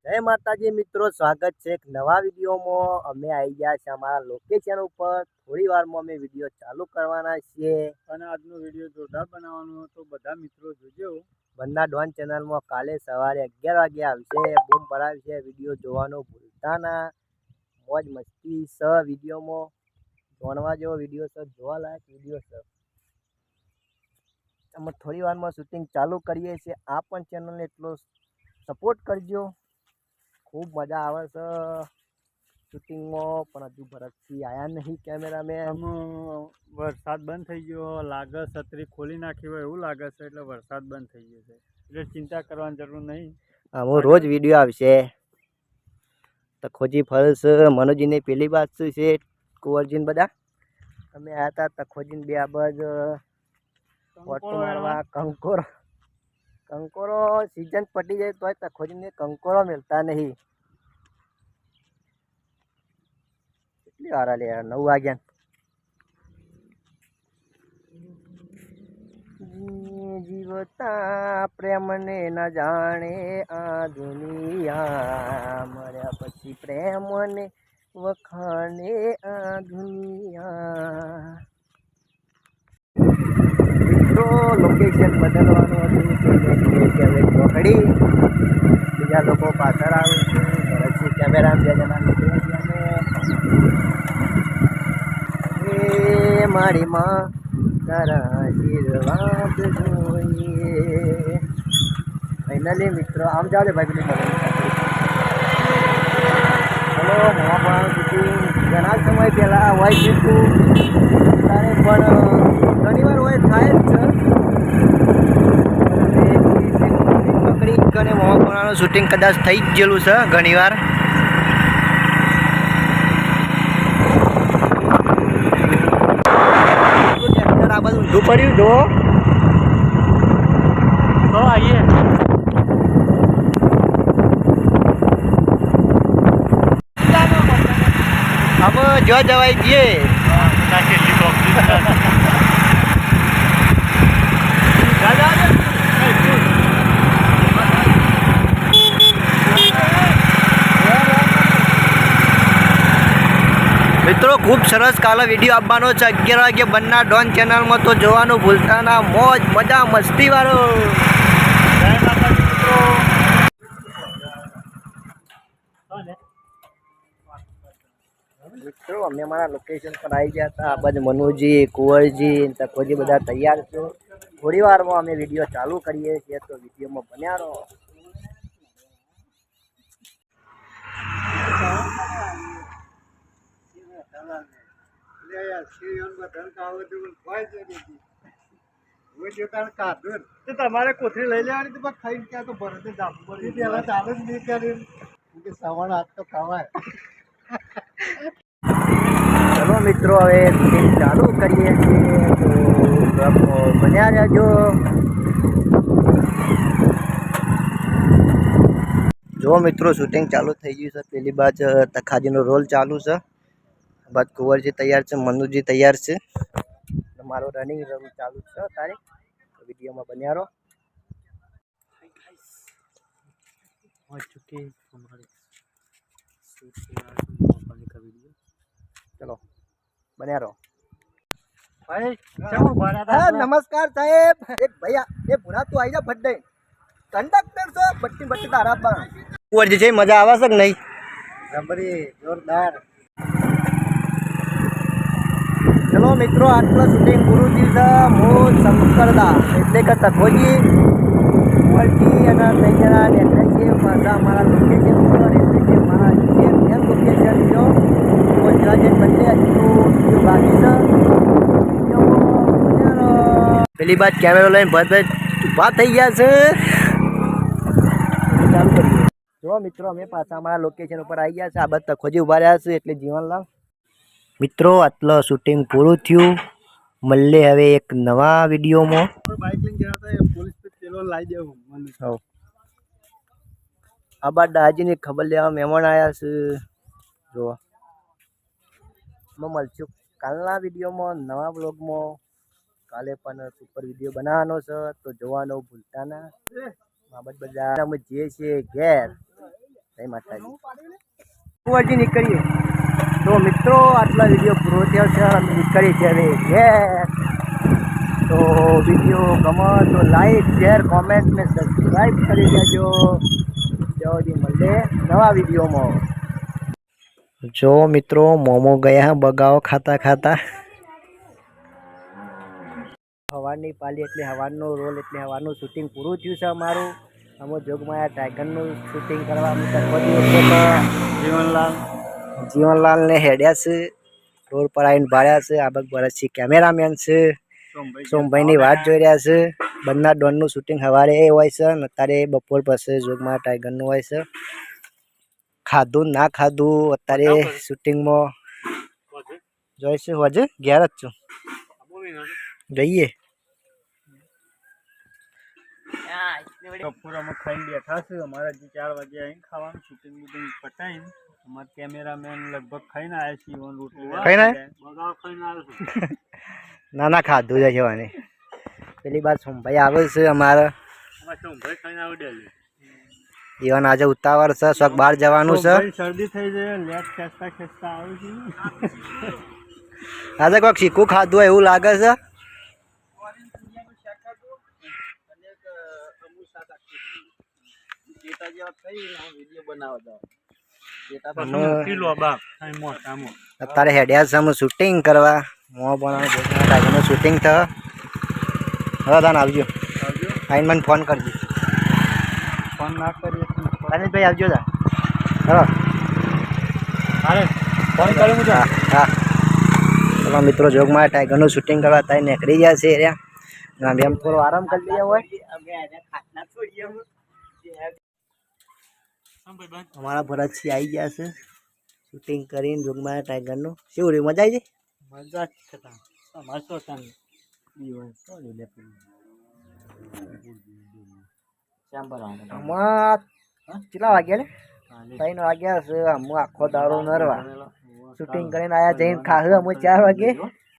જય માતાજી મિત્રો, સ્વાગત છે એક નવા વિડીયોમાં। અમે આવી ગયા છે અમારા લોકેશન ઉપર। થોડી વારમાં અમે વિડીયો ચાલુ કરવાના છીએ અને આજનો વિડીયો જોરદાર બનાવવાનો તો બધા મિત્રો જોજો। બંના ડોન ચેનલમાં કાલે સવારે 11 વાગે આવશે। બૂમ પડાવી છે, વિડીયો જોવાનું ભૂલતા ના। મોજ મસ્તી સ વિડીયોમાં જોણવા જેવો વિડીયો છે, જોવા લાયક વિડીયો છે। અમે થોડી વારમાં શૂટિંગ ચાલુ કરીએ છીએ। આ પણ ચેનલને એટલો સપોર્ટ કરજો, खूब मजा आवे છે શૂટિંગમાં। પણ હજુ ભરતસિંહ આયા નહીં કેમેરામેન। આમ વરસાદ બંધ થઈ ગયો લાગે, છત્રી ખોલી નાખી હોય એવું લાગે છે, એટલે વરસાદ બંધ થઈ ગયો છે, એટલે ચિંતા કરવાની જરૂર નહીં। હું રોજ વિડીયો આવશે। તખોજી ફલ્સ મનોજીની પેલી વાત શું છે, કુંવરજીને બધા અમે આવ્યા હતા તખોજીને બે આબાજ ફોટો મારવા। કંકોરો સીઝન પટી જાય તોય તખોજીને કંકોરો મળતા નહીં। કેટલી વાર લે 9 વાગ્યા। જીવતા પ્રેમને ન જાણે આ દુનિયા, મર્યા પછી પ્રેમને વખાણે આ દુનિયા। મિત્રો લોકેશન બદલવાનું હતું કે હવે ચોકડી બીજા લોકો પાછળ આવે છે। ભરતસિંહ કેમેરા 2 જણા નીકળ્યા અમે। એ મારી માં તારા આશીર્વાદ જોઈએ। ફાઇનલી મિત્રો આમ જાવ ભાઈ પેલી ચલો મોમાં સુધી ઘણા સમય પહેલાં હોય છે ત્યારે પણ ઘણીવાર હોય થાય જ છે। પકડી અને મોવાપણાનું શૂટિંગ કદાચ થઈ જ ગયેલું છે ઘણીવાર। આ બધું ઊંધું પડ્યું જો તો આવીએ હવે જો જવાય જઈએ। મિત્રો ખૂબ સરસ કાલે વિડીયો આપવાનો છે 11 વાગે બંના ડોન ચેનલમાં, તો જોવાનું ભૂલતા ના। મોજ મજા મસ્તી વાળો। જય માતાજી મિત્રો। મિત્રો અમે અમારા લોકેશન પર આવી ગયા હતા। આ બાજુ મનુજી, કુંવરજી, તકોજી બધા તૈયાર છે। થોડી વારમાં અમે વિડીયો ચાલુ કરીએ છીએ, તો વિડીયોમાં બન્યા રહો। તમારે કોથળી લઈ લેવાની તો ખાઈ ક્યાં તો ભરત ચાલુ જ નહીં કરી સવારે આજ તો ખવાય। ચલો મિત્રો હવે શૂટિંગ ચાલુ કરીએ છીએ, તો બન્યા રહેજો। જો મિત્રો શૂટિંગ ચાલુ થઈ ગયું છે। પેલી બાજ તખાજીનો રોલ ચાલુ છે, બાદ કુંવરજી તૈયાર છે, મનુજી તૈયાર છે, મારો રનિંગ ચાલુ છે તારે વિડીયોમાં બન્યા રહો। चलो बने रहो ભાઈ नमस्कार साहेब। एक भैया ये बुरा तू आई जा बड्डे कंडक्टर तो बट्टी बट्टी तारा पर कुंवर जी मजा आवा सक नहीं જબરી જોરદાર। चलो मित्रों आटलो शूटिंग पूરું થયું છે। હું શંકરદા એટલે કે તખોજી કુંવરજી અને 3 જણા દેખાય છે પાછા અમારા લોકેશન ઉપર, એટલે કે મારા મેન લોકેશન જો પહોંચવા બંને હજુ બાકી છે। પેલી બાદ કેમેરો લઈને ભરત ઊભા થઈ ગયા છે। ચાલુ કરીએ। જો મિત્રો અમે પાછા અમારા લોકેશન ઉપર આવી ગયા છે। આ બાદ તખોજી ઊભા રહ્યા છે, એટલે જીવનલાલ મિત્રો આટલો શૂટિંગ પૂરું થયું। મળે હવે એક નવા વિડીયોમાં। બાઇક લઈને ગયા હતા પોલીસ પેલો લાવી દેવું મને। આ બાદ દાજીની ખબર લેવા મહેમાન આવ્યા છે। જો મળશું કાલના વિડીયોમાં, નવા બ્લોગમાં। કાલે પણ સુપર વિડીયો બનાવવાનો છે, તો જોવાનો ભૂલતા ના। બાબત બધા અમે જઈએ છીએ ઘેર। જય માતાજી કુંવરજી નીકળીએ તો મિત્રો આટલા વિડીયો પૂરો થયો છે અમે નીકળી છે હવે ઘેર તો વિડીયો ગમે તો લાઈક શેર કોમેન્ટ ને સબસ્ક્રાઈબ કરી દેજો જલ્દી મળે નવા વિડીયોમાં જો મિત્રો મોમો ગયા બગાવો ખાતા ખાતા હવાની પાલી એટલે હવાનો રોલ એટલે હવાનું શૂટિંગ પૂરું થયું છે અમારું અમે જોગમાયા ટાઈગરનું શૂટિંગ કરવા અમે જીવનલાલ ને હેડ્યા છે રોડ પર આવીને ભાડ્યા છે આબક ભરતસિંહ કેમેરામેન છે સોમભાઈની વાત જોઈ રહ્યા છે બંને ડોનનું શૂટિંગ સવારે હોય છે અને અત્યારે બપોર પછી જોગમાયા ટાઈગરનું હોય છે ખાધું ના ખાધું અત્યારે શૂટિંગમાં જોઈશું હજુ ઘેર જ છું જઈએ કપૂરમાં ખાઈને બેઠા છે અમારે હજી 4 વાગે આવીને ખાવાનું શૂટિંગ બૂટિંગ પટાઈને અમારા કેમેરામેન લગભગ ખાઈને આવ્યા છે ઈવન રોટલી ખાઈને બગાવ ખાઈને આવ્યો છે ના ના ખાધું છે જવાની પેલી બાદ સોમભાઈ આવે છે અમારે સોમભાઈ ખાઈને આવે ડેલી ઈવન આજે ઉતાવળ છે શોખ બહાર જવાનું છે શરદી થઈ જાય લેટ ખેંચતા ખેંચતા આવે છે આજે કોઈક શીખું ખાધું હોય એવું લાગે છે અત્યારે હેડ્યા છે અમે શૂટિંગ કરવા મોં બનાવવાનું શૂટિંગ થયો હવે તાન આવજો આઈને મને ફોન કરજો ફોન ના કરીએ અનિલભાઈ આવજો તા ચલો ફોન કરું હું હા ચલો મિત્રો જોગમાં ટાઈગરનું શૂટિંગ કરવા ત્યાં નીકળી ગયા છે એરિયા એમ થોડો આરામ કરી લઈએ હોય અમારા ભરતસિંહ આવી ગયા છે શૂટિંગ કરીને જોગમાં ટાઈગરનું શું રહ્યું મજા આવી મજા છે અમારે તો આમાં કેટલા વાગ્યા ને 3 વાગ્યા છે અમે આખો દાડો નરવા શૂટિંગ કરીને આયા જઈને ખાધું અમે 4 વાગે